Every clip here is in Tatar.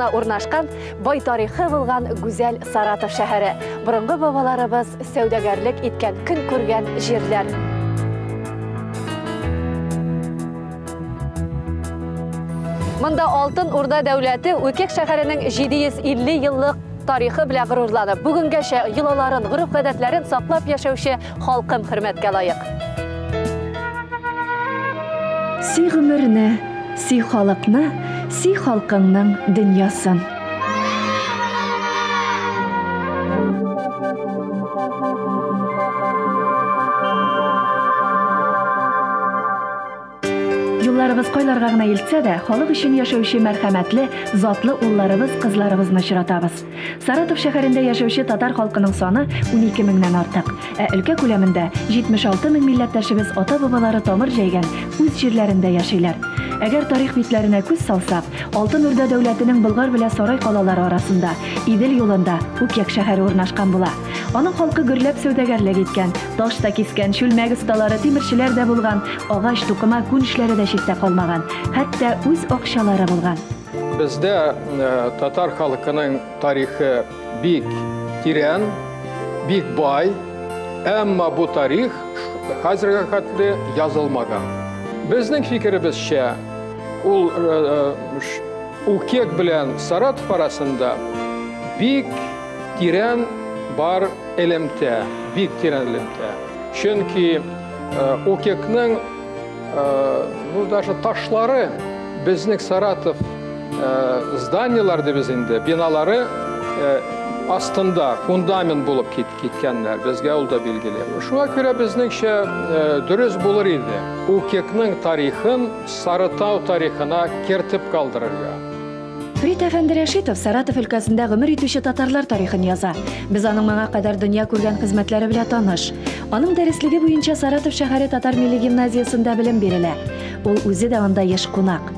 буена урнашкан, бай тарихы булган гүзәл Саратов шәһәре. Борынгы бабаларыбыз сәүдәгәрлек иткән, көн күргән җирләр. Монда Алтын Урда дәүләте Үкек шәһәренең 750 еллык тарихы белән горурланып, бүгенгәчә йолаларын, гореф-гадәтләрен саклап яшәүче халкым хөрмәткә лаек. Си гомерне, си халыкны, си халкыңның дөньясын. Юлларыбыз кайларга гына илтсә дә, халык өчен яшәүче мәрхәмәтле, затлы улларыбыз, кызларыбызны очратабыз. Саратов шәһәрендә яшәүче татар халкының саны 12 меңнән артык. Өлкә күләмендә 76 мең милләттәшебез ата-бабалары тамыр җәйгән үз җирләрендә яшиләр. Әгәр тарих битләренә күз салсак, Алтын Урда дәүләтенең Болгар белән Сарай калалары арасында, Идел юлында Үкек шәһәре урнашкан була. Аның халкы гөрләп сәүдәгәрлек иткән, таш та кискән, чүлмәк осталары, тимерчеләр дә булган, агач, тукыма, күн эшләре дә читтә калмаган, хәтта үз акчалары булган. Бездә татар халкының тарихы бик тирән, бик бай, әмма бу тарих хәзергә хәтле язылмаган. Безнең фикеребезчә, ул Үкек белән Саратов арасында бик тирән бар элемтә, бик тирән элемтә. Чөнки Үкекнең даже ташлары безнең Саратов зданиялар дибез инде, биналары астында фундамент булып киткәннәр, безгә ул да билгеле. Шуңа күрә безнеңчә дөрес булыр иде. Үкекнең тарихын Сарытау тарихына кертеп калдырырга. Фрид әфәнде Рәшитов Саратов өлкәсендә гомер итүче татарлар тарихын яза. Без аның моңа кадәр дөнья күргән хезмәтләре белән таныш. Аның дәреслеге буенча Саратов шәһәре татар милли гимназиясендә белем бирелә. Ул үзе дә анда еш кунак.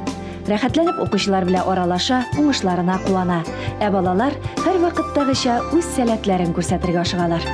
Рәхәтләнеп укучылар белән аралаша, уңышларына куана. Балалар һәр вакыттагыча үз сәләтләрен күрсәтергә ашыгалар.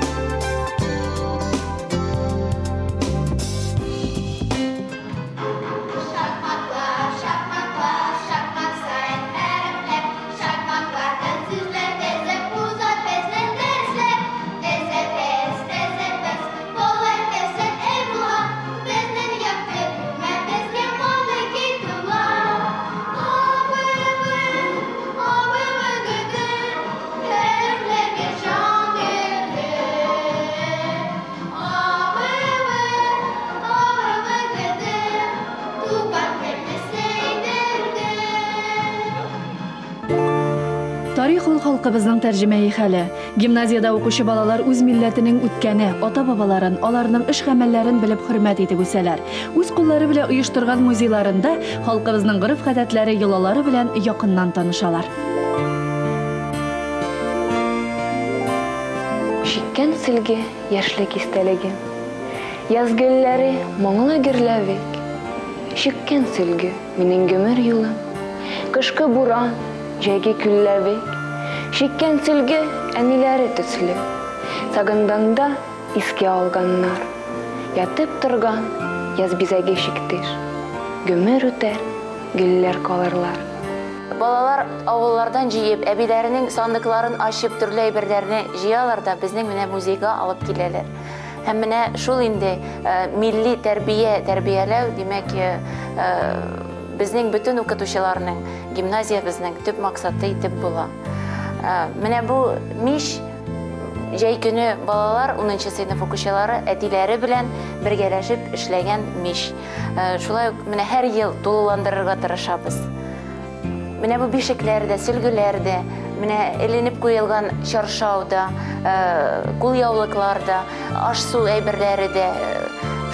Тарих ул халкыбызның тәрҗемәи хәле. Гимназиядә укучы балалар үз милләтенең үткәне, ата-бабаларын, аларның эш-гамәлләрен белеп хөрмәт итеп үсәләр. Үз куллары белән оештырган музейларында халкыбызның гореф-гадәтләре, йолалары белән якыннан танышалар. Шиккән силге яшьлек истәлеге. Яз гөлләре моңлы гөрләвек. Шиккән силге минең гомер юлым. Кышкы буран җәйге күлләвек. Шиккән силге әниләре төсле. Сагынданда иске алганнар. Ятып торган яз бизәге шиктер. Гомер үтәр, гөлләр калырлар. Балалар авыллардан җыеп, әбиләренең сандыкларын ачып, төрле әйберләрне җыялар да безнең менә музейга алып киләләр. Һәм менә шул инде милли тәрбияләү, димәк, безнең бөтен укытучыларның, гимназиябезнең төп максаты итеп була. Менә бу миш җәй көне балалар 10нчы сыйныф укучылары әтиләре белән бергәләшеп эшләгән миш. Шулай ук менә һәр ел тулыландырырга тырышабыз. Менә бу бишекләрдә, сөлгеләрдә, менә эленеп куелган чаршауда, кулъяулыкларда, аш-су әйберләре дә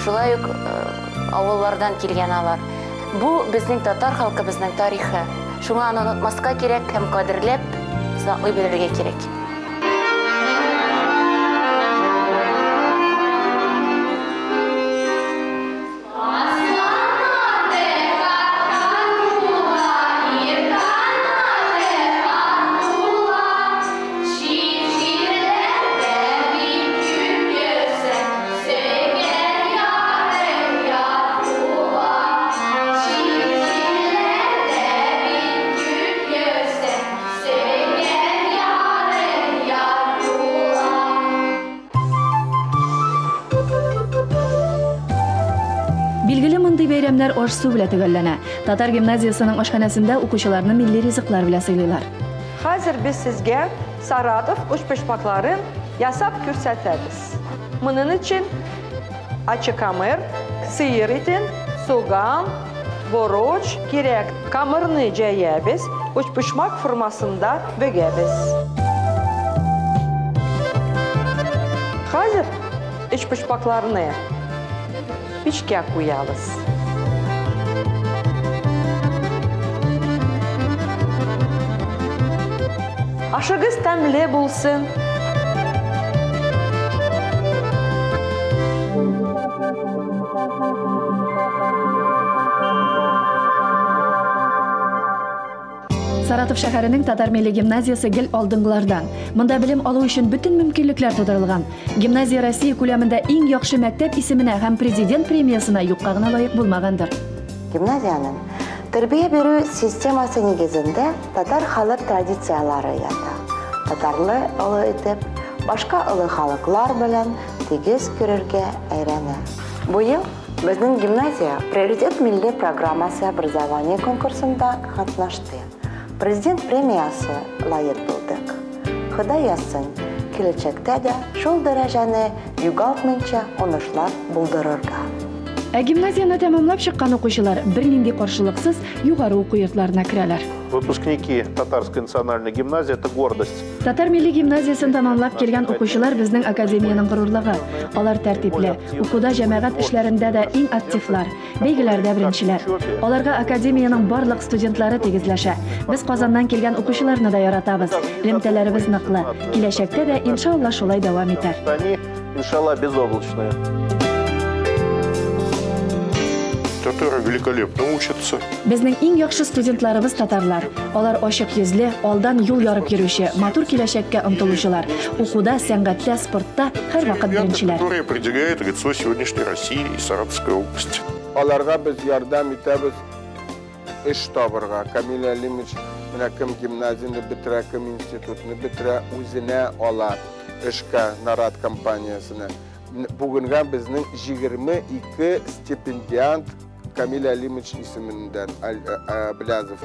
шулай ук авыллардан килгән алар. Бу безнең татар халкыбызның тарихы. Шуңа аны онытмаска кирәк һәм кадерләп саклый белергә кирәк. Милли бәйрәмнәр аш-су белән төгәлләнә. Татар гимназиясының ашханәсендә укучыларны милли ризыклар белән сыйлыйлар. Хәзер biz sizгә Saratov uçpuşmaqların yasab күрсәтәбез. Моның өчен ачы камыр, сыйыр итен, суган, борыч кирәк. Камырны җәябез, uçpuşmaq формасында бөгәбез. Хәзер uçpuşmaqlarını печкә куябыз. Ашыгыз тәмле булсын. Саратов шәһәренең Татар милли гимназиясы гел алдынгылардан. Монда белем алу өчен бөтен мөмкинлекләр тудырылган. Гимназия Россия күләмендә иң яхшы мәктәп исеменә һәм президент премиясына юкка гына лаек булмагандыр. Гимназияның тәрбия бирү системасы нигезендә татар халык традициялары ята. Татарлы олы итеп, башка олы халыклар белән тигез күрергә әйрәнә. Бу ел безнең гимназия приоритет милли программасы образования конкурсында катнашты. Президент премиясы лайык булдык. Ходай ясын, киләчәктә дә шул дәрәҗәне югалтмыйча уңышлар булдырырга. Гимназияны тәмамлап чыккан укучылар бернинди каршылыксыз югары уку йортларына керәләр. Выпускники Татарской национальной гимназии – это гордость. Татар милли гимназиясын тәмамлап килгән укучылар безнең академияның горурлыгы. Алар тәртипле, укуда җәмәгать эшләрендә дә иң активлар, бәйгеләрдә беренчеләр. Аларга академияның барлык студентлары тигезләшә. Без Казаннан килгән укучыларны да яратабыз. Элемтәләребез ныклы. Киләчәктә дә иншалла шулай дәвам итәр. Они, иншалла, безоблачные. Татары великолепно учатся. Безнең иң яхшы студентларыбыз татарлар. Алар ачык йөзле, алдан юл ярып йөрүче, матур киләчәккә омтылучылар. Укуда, сәнгатьтә, спортта һәрвакыт беренчеләр. Которые определяют лицо сегодняшней России и Саратовской области. Аларга без ярдәм итәбез эш табырга. Камил Әлимович менә кем гимназияны бетерә, кем институтны бетерә, үзенә ала эшкә Нарат компаниясына. Бүгенгә безнең 22 стипендиант Камил Әлимович исемендән Блязов.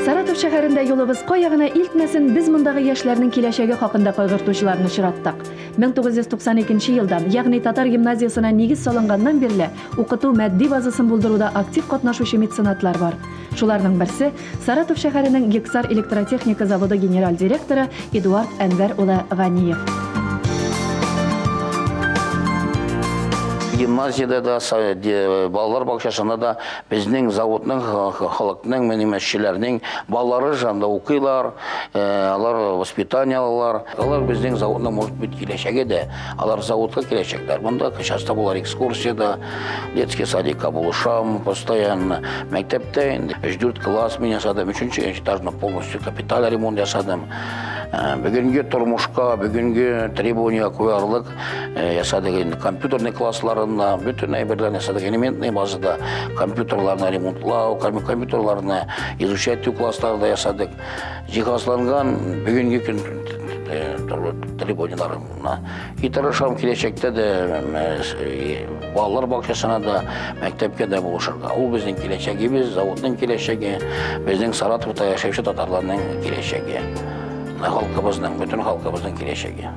Саратов шәһәрендә юлыбыз каягына илтмәсен, без мондагы яшьләрнең киләчәге хакында кайгыртучыларны очраттык. 1992 елдан, ягъни Татар гимназиясына нигез салынганнан бирле, укыту матди базасын булдыруда актив катнашучы меценатлар бар. Шуларның берсе Саратов шәһәренең Гексар электротехника заводы генераль директоры Эдуард Әнвәр улы Ганиев. Гимназияда да, балалар бакчасында да безнең заводның, халыкның, эшчеләрнең балалары жанында укыйлар, алар воспитание алалар. Алар безнең заводның может быть киләчәге дә, алар заводка киләчәкләр. Монда часто булар экскурсияда, детский садикка булышам, постоянно. Мәктәптә инде 4 класс мен ясадым, 3-нче этажны полностью капиталь ремонт ясадым. Бүгенге тормышка, бүгенге требования куярлык ясадык инде компьютерный классларына, бүтән әйберләрне ясадык, элементный базада компьютерларны ремонтлау, компьютерларны изучать классларда ясадык. Җиһазланган бүгенге көн требованияларына. И тырышам киләчәктә дә балалар бакчасына да, мәктәпкә дә булышырга. Ул безнең киләчәгебез, заводның киләчәге, безнең Саратовта яшәүче татарларның киләчәге. Халкыбызның, бүтән халкыбызның киләчәге.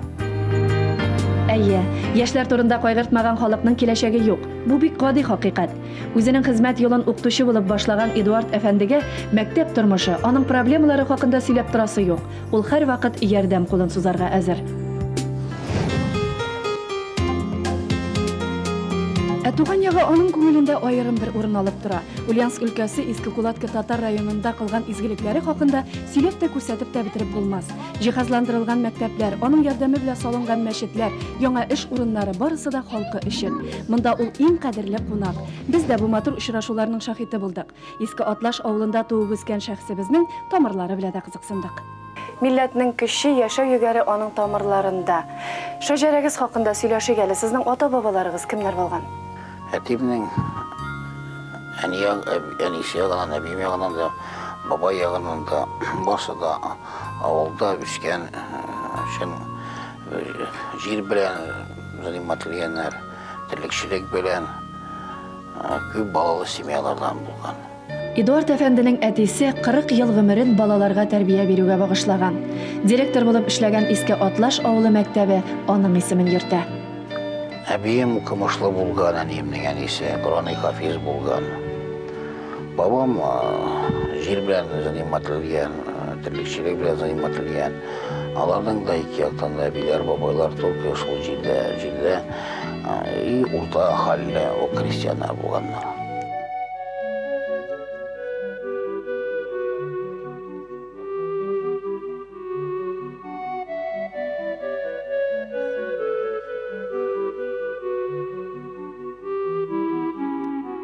Әйе, яшьләр турында кайгыртмаган халыкның киләчәге юк. Бу бик гади хакыйкать. Үзенең хезмәт юлын укытучы булып башлаган Эдуард әфәндегә мәктәп тормышы, аның проблемалары хакында сөйләп торасы юк. Ул һәрвакыт ярдәм кулын сузарга әзер. Туган ягы аның күңелендә аерым бер урын алып тора. Ульяновск өлкәсе Иске Кулатка татар районында кылган изгелекләре хакында сөйләп тә күрсәтеп тә битереп булмас. Җиһазландырылган мәктәпләр, аның ярдәме белән салынган мәчетләр, яңа эш урыннары барысы да халкы өчен. Монда ул иң кадерле кунак. Без дә бу матур очрашуларның шаһиты булдык. Иске Атлаш авылында туып үскән шәхсебезнең тамырлары белән дә кызыксындык. Милләтнең көче яшәү йөгәре аның тамырларында. Шәҗәрәгез хакында сөйләшегәле, сезнең ата-бабаларыгыз кемнәр булган? Әтимнең әнисе ягынан, әбием ягынан да, бабай ягынан да, басы да авылда үскән өчен жер белән занимательләр, терлекчелек белән күп балалы семьялардан булган. Эдуард әфәнденең әтисе 40 ел гомерен балаларга тәрбия бирүгә багышлаган. Директор булып эшләгән Иске Атлаш авылы мәктәбе аның исемен йөртә. Әбием укымышлы булган, әниемнең әнисе Коръән хафиз булган. Бабам жер белән занимательләр, терлекчелек белән занимательләр. Аларның да ике яктан да әбиләр, бабайлар только шул җирдә и урта хәлле о крестьяннар булганнар.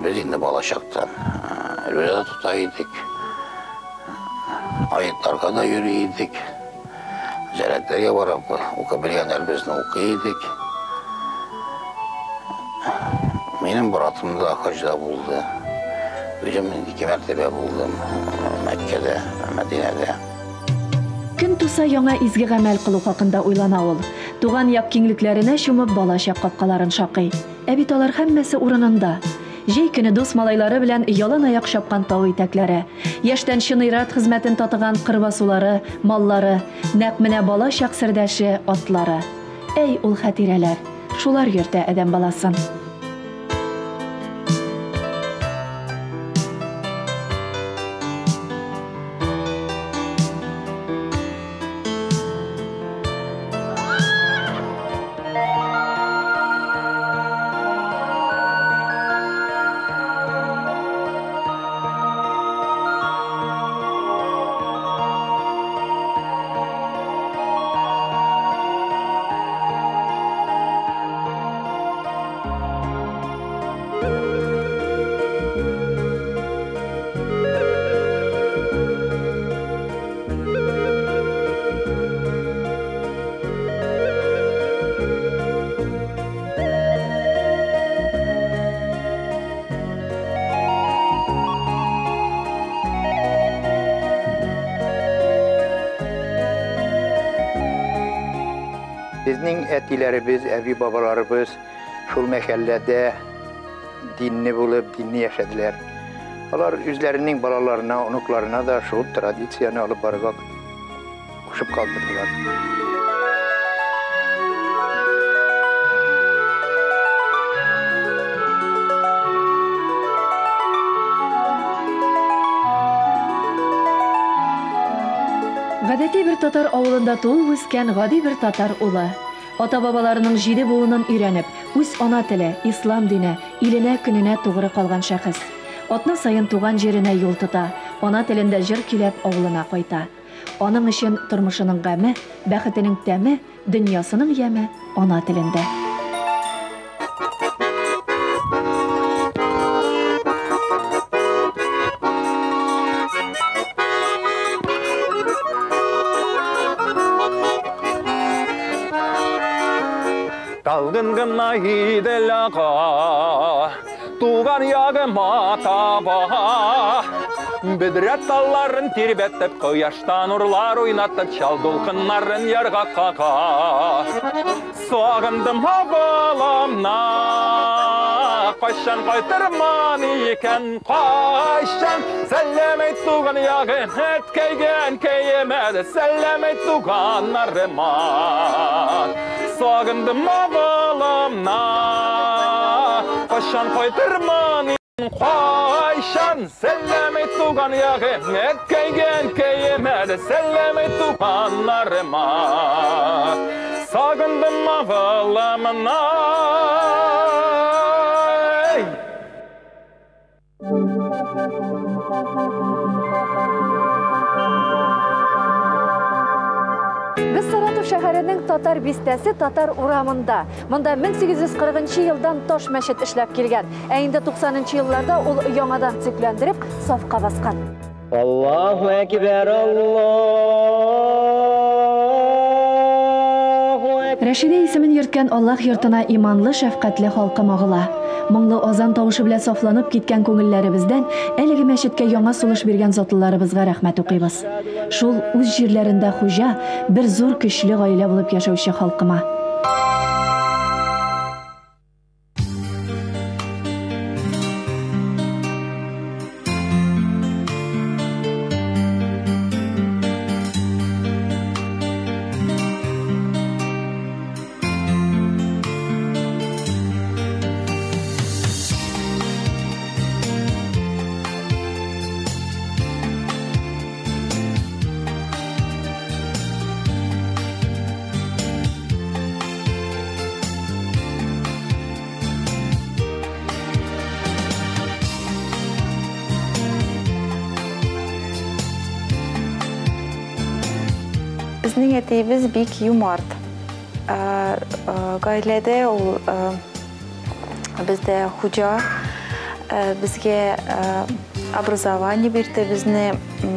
Biz инде бала чактан рөҗә тота идек. Аятларга да йөри идек. Зәрәтләргә барып, укып-белгәннәребезне укый идек. Минем братым да хаҗда булды. Үзем 2 мәртәбә булдым Мәккәдә, Мәдинәдә. Көн туса яңа изге гамәл кылу хакында уйлана ул. Туган як киңлекләренә чумып балачак капкаларын шакый. Ә бит алар һәммәсе урынында. Җәй көне дус малайлары белән ялан аяк чапкан тау итәкләре, яшьтән чынырат хезмәтен татыган кырбасулары, маллары, нәкъ менә балачак сердәше атлары. Әй ул хатирәләр, шулар йөртә адәм баласын. Безнең әтиләребез, әби бабаларыбыз шул мәхәлләдә динне булып, динне яшәделәр. Алар үзләренең балаларына, оныкларына да шул традицияны алып барырга кушып калдырдылар. Гадәти бер татар авылында туып үскән гади бер татар улы. Ата-бабаларының 7 буынын өйрәнеп, үз ана теле, ислам дине, иленә көненә тугры калган шәхес. Атна сайын туган җиренә юл тота, ана телендә җыр көйләп авылына кайта. Аның өчен тормышының гаме, бәхетенең тәме, дөньясының яме ана телендә. Талгын гына идел аға, туған яғы матаба. Бедрәт талларын тербәттеп, кояштан урлар уйнатып, чал дулкыннарын ярға қақа. Сағындым аваламна, қайшан қайтырман екен, қайшан. Сәлемет туған яғы, әткейген кейемеді, сәлемет туған нарыман. Сағындым аваламна, қайшан қайтырман Қайшан, сәлемет туған яғы, әткейген кейемеді, сәлемет туғанларыма. Сағындым аваламна. Біз Саратов шәһәренең татар бистәсе татар урамында. Монда 1840 елдан таш мәчет эшләп килгән. Ә инде 90-нчы елларда ул яңадан цикләндереп, сафка баскан. Аллаһу әкбәр, Рәшидә исемен йөрткән Аллаһ йортына иманлы, шәфкатьле халкы магыла. Моңлы азан тавышы белән сафланып киткән күңелләребездән әлеге мәчеткә яңа сулыш биргән затлыларыбызга рәхмәт укыйбыз. Шул үз җирләрендә хуҗа, бер зур көчле гаилә булып яшәүче халкыма. Безнең әтиебез бик юмарт. Гаиләдә ул бездә хуҗа безгә образование бирде, безне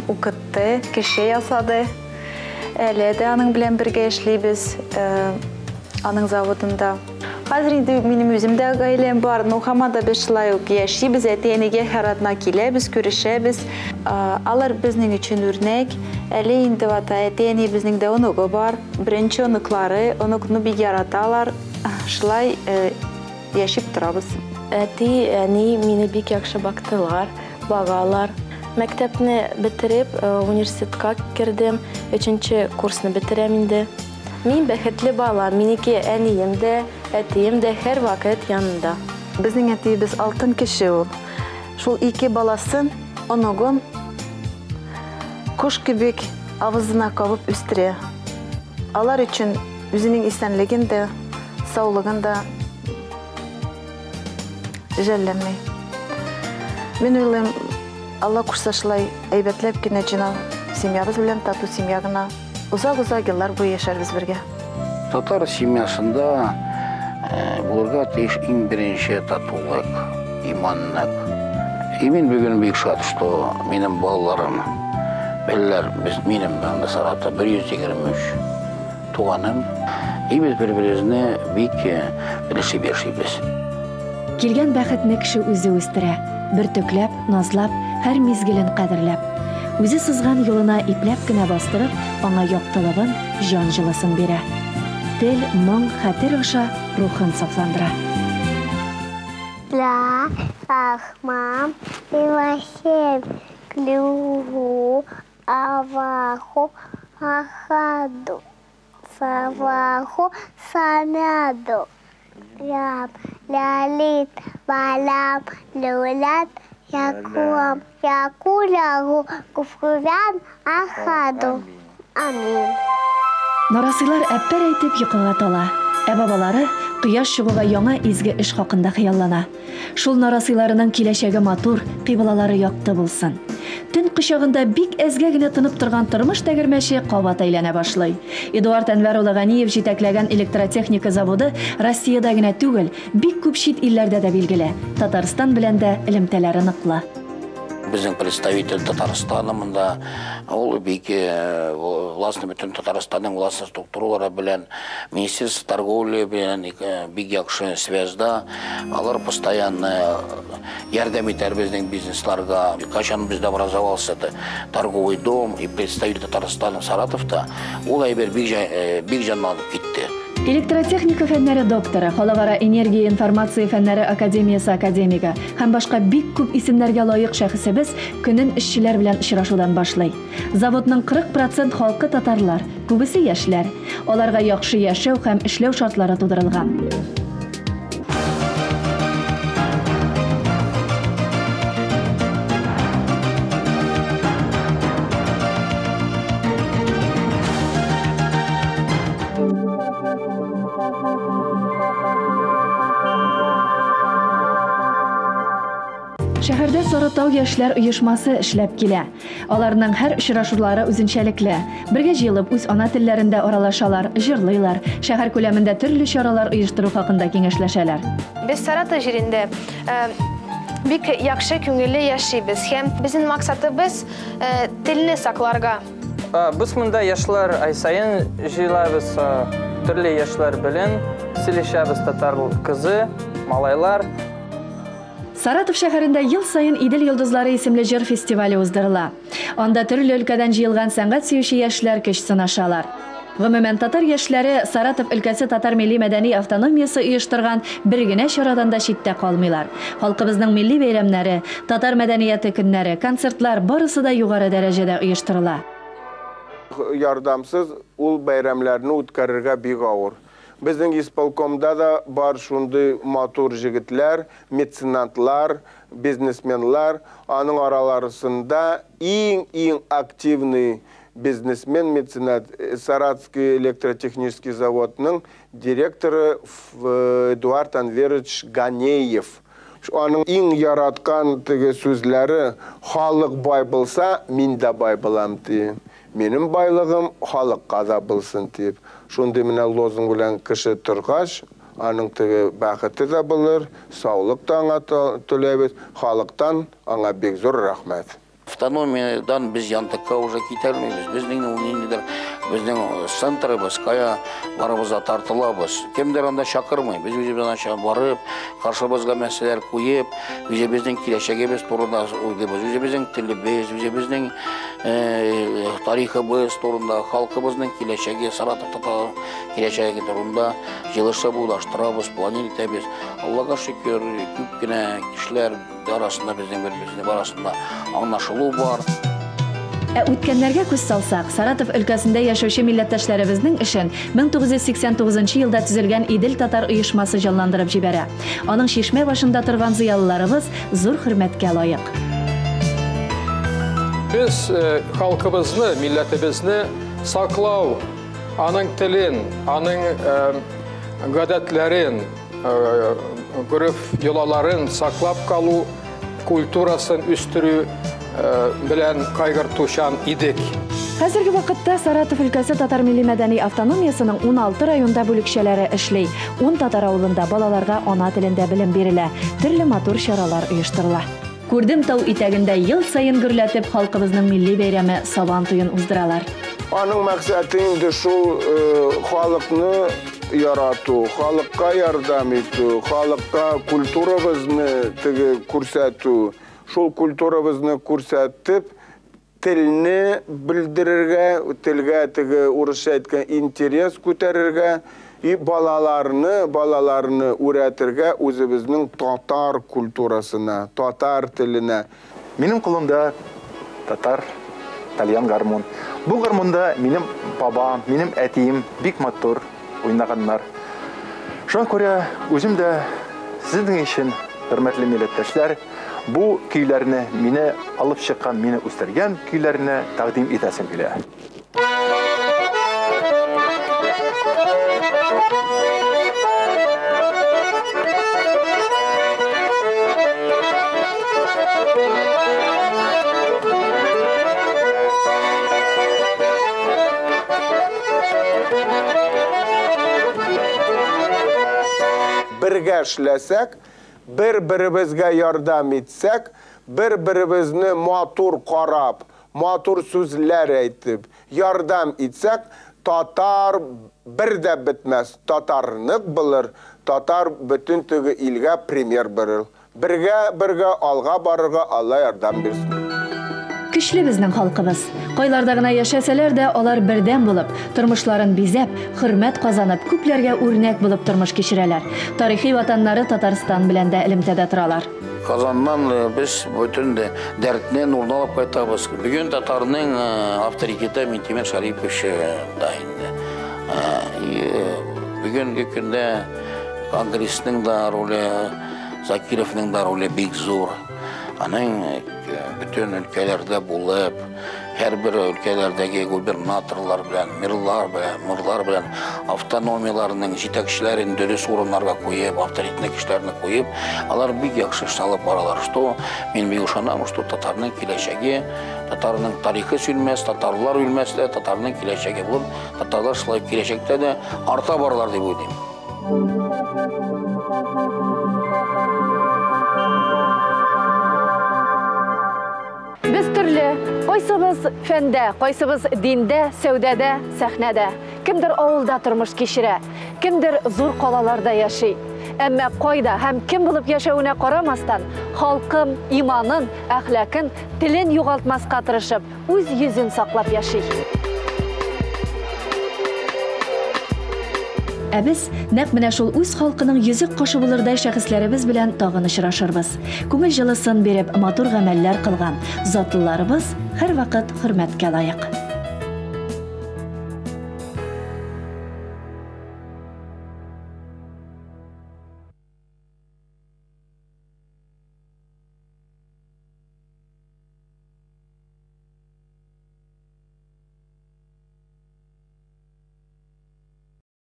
укытты, кеше ясады. Әле дә аның белән бергә эшлибез, аның заводында. Хәзер инде минем үземдә гаиләм бар, но һаман да без шулай ук яшибез, әти-әнигә һәратна киләбез, күрешәбез. Алар безнең өчен үрнәк. Әле инде әти-әни безнең дә онугы бар. Беренче онуклары, онукны бик яраталар. Шулай яшип торабыз. Әти-әни мине бик яхшы бактылар, багалар. Мәктәпне бетереп, университетка кирдем, 3нче курсны бетерәм инде. Мин бәхетле бала, минеке әнием дә, әтием дә һәр вакыт янында. Безнең әтиебез алтын кеше ул. Шул ике баласын, онугын кош кебек авызына кабып үстерә. Алар өчен үзенең исәнлеген дә, саулыгын да жәлләмәй. Мин уйлыйм, Алла кушса шулай әйбәтләп кенә җына семьябыз белән тату семья гына узак-узак еллар буе яшәрбез бергә. Татар семьясында булырга тиеш иң беренче татулык, иманлык. И мин бүген бик шат, что минем балаларым, белләр, минем Саратов 123 туганым, и без бер-беребезне бик белешеп яшибез. Килгән бәхетне кеше үзе үстерә, бөртөкләп, назлап, һәр мизгелен кадерләп. Үзе сызган юлына ипләп кенә бастырып, аңа яктылыгын, җан җылысын бирә. Тел, моң, хәтер аша рухын сафландыра. Ла, ахмам, илашем, клюгу, аваху, ахаду, саваху, самяду, яб, лялит, балам, люлят, якуам, якулягу, куфкурян, ахаду. Амин. Нарасыйлар әппәр әйтеп йокыга тала. Бабалары кояш чыгуга яңа изге эш хакында хыяллана. Шул нарасыйларының киләчәге матур, кыйблалары якты булсын. Төн кычагында бик әзгә генә тынып торган тормыш тәгәрмәче кабат әйләнә башлый. Эдуард Әнвәр улы Ганиев җитәкләгән электротехника заводы Россиядә генә түгел, бик күп чит илләрдә дә билгеле. Татарстан белән дә элемтәләре ныклы. Безнең представитель Татарстанында ул бик властный бөтен Татарстанның властный структуралары белән, министерство торговли белән бик яхшы связьда. Алар постоянно ярдәм итәр безнең бизнесларга. Качан бездә образовался торговый дом и представитель Татарстана Саратовта, ул әйбер бик җанланып китте. Электротехника фәннәре докторы, халыкара энергия информация фәннәре академиясы академигы һәм башка бик күп исемнәргә лаек шәхесебез көнен эшчеләр белән очрашудан башлый. Заводның 40% халкы татарлар, күбесе яшьләр. Аларга яхшы яшәү һәм эшләү шартлары тудырылган. Шәһәрдә Сарытау яшьләр оешмасы эшләп килә. Аларның һәр очрашулары үзенчәлекле. Бергә җыелып үз ана телләрендә аралашалар, җырлыйлар, шәһәр күләмендә төрле чаралар оештыру хакында киңәшләшәләр. Без Саратов җирендә бик яхшы күңелле яшибез һәм безнең максатыбыз телне сакларга. Без монда яшьләр ай сайын җыелабыз, Төрле яшьләр белән сөйләшәбез татар кызы, малайлар. Саратов шәһәрендә ел сайын Идел йолдызлары исемле җыр фестивале уздырыла. Анда төрле өлкәдән җыелган сәнгать сөюче яшьләр көч сынашалар. Гомумән татар яшьләре Саратов өлкәсе татар милли мәдәни автономиясе оештырган бер генә чарадан да читтә калмыйлар. Халкыбызның милли бәйрәмнәре, татар мәдәнияте көннәре, концертлар барысы да югары дәрәҗәдә оештырыла. Ярдамсыз ул бәйрәмләрне үткәрергә бик авыр. Безнең исполкомда да бар шундый матур җегетләр, меценатлар, бизнесменлар, аның араларында иң активный бизнесмен, меценат Саратовский электротехнический заводның директоры Эдуард Анверович Ганеев. Аның иң яраткан теге сүзләре: халык бай булса, мин дә бай булам ди. Минем байлыгым халыкка да булсын дип. Шундый менә лозунг белән кеше торгач, аның теге бәхете дә булыр, саулык та аңа теләбез, халыктан аңа бик зур рәхмәт. Автономиядан біз янтыққа уже кетермейміз. Біздің центрыбыз, кая барыбызға тартылабыз. Кемдер анда шақырмай. Біз өзімізден барып, қаршыбызға мәселелер қойып, өзіміздің келешегіміз турында ойлаймыз. Өзіміздің тіліміз, өзіміздің тарихыбыз турында, халқымыздың келешегі, Саратовта келешегі турында жылышы булаштырабыз, планет етеміз. Аллаға шүкір, көп кенә кешеләр арасында, біздің бір-біріміздің арасында аңлашылу бар. Үткәннәргә күз салсак, Саратов өлкәсендә яшәүче милләттәшләребезнең эшен 1989 елда төзелгән Идел татар оешмасы җанландырып җибәрә. Аның шишмә башында торган зыялыларыбыз зур хөрмәткә лаек. Biz халкыбызны, милләтебезне саклау, аның телен, аның гадәтләрен, йолаларын саклап калу, культурасын үстерү белән кайгыртучан идек. Хәзерге вакытта Саратов өлкәсе татар милли мәдәни автономиясының 16 районда бүлекчәләре эшли. 10 татар авылында балаларга ана телендә белем бирелә. Төрле матур чаралар оештырыла. Күрдем тау итәгендә ел сайын гөрләтеп халкыбызның милли бәйрәме Сабан туен уздыралар. Аның максаты инде шул халыкны ярату, халыкка ярдәм итү, халыкка культурабызны күрсәтү. Шул культурабызны күрсәтеп, телне белдерергә, телгә урысча әйткән интерес күтәрергә и балаларны өйрәтергә үзебезнең татар культурасына, татар теленә. Минем кулымда татар тальян гармон. Бу гармонда минем бабам, минем әтием бик матур уйнаганнар. Шуңа күрә үзем дә сезнең өчен, хөрмәтле милләттәшләр, бу көйләрне мине алып чыккан, мине үстергән көйләрне тәкъдим итәсем килә. Бергә эшләсәк, бер-беребезгә ярдәм итсәк, бер-беребезне матур карап, матур сүзләр әйтеп, ярдәм итсәк, татар бер дә бетмәс. Татарлык булыр, татар бөтен теге илгә пример бирер. Бергә алга барырга Алла ярдәм бирсен. Көчле безнең халкыбыз. Кайларда гына яшәсәләр дә, алар бердәм булып, тормышларын бизәп, хөрмәт казанып, күпләргә үрнәк булып тормыш кичерәләр. Тарихи ватаннары Татарстан белән дә элемтәдә торалар. Казаннан без бүтән дәртнән урналып кайтабыз. Бүген татарның авторитеты Минтимер Шарипович да инде. Бүгенге көндә Конгрессның да роле, Закировның да роле бик зур. Аның bütün ülkelerde bulub, her bir ülkelerdeki gubernatorlar bilen, mırlar bilen avtonomiyalarının жетекçilerin dürüst orunlarga koyup, avtoritetli kişilerini koyup, alar bir yakşı salıp baralar. Что мен bir uşanam, что Tatarның келешеги, Tatarның tarixi sülmez, Tatarlar ülmez de, Tatarның келешеги bulup, Tatarlar şılay келешекte de arta baralar deyip oydayım. Biz türlü, qayсыбыз фәндә, qayсыбыз диндә, сәүдәдә, сәхнәдә. кемдер авылда тормыш кичерә, кемдер зур калаларда яши. Әмма кайда һәм кем булып яшәвенә карамастан, халкым иманын, әхлакын, телен югалтмаска тырышып, үз йөзен саклап яши. Ә без нәкъ менә шул үз халкының йөзек кашы булырдай шәхесләребез белән тагын очрашырбыз. Күңел җылысын биреп, матур гамәлләр кылган затлыларыбыз һәрвакыт хөрмәткә лаек.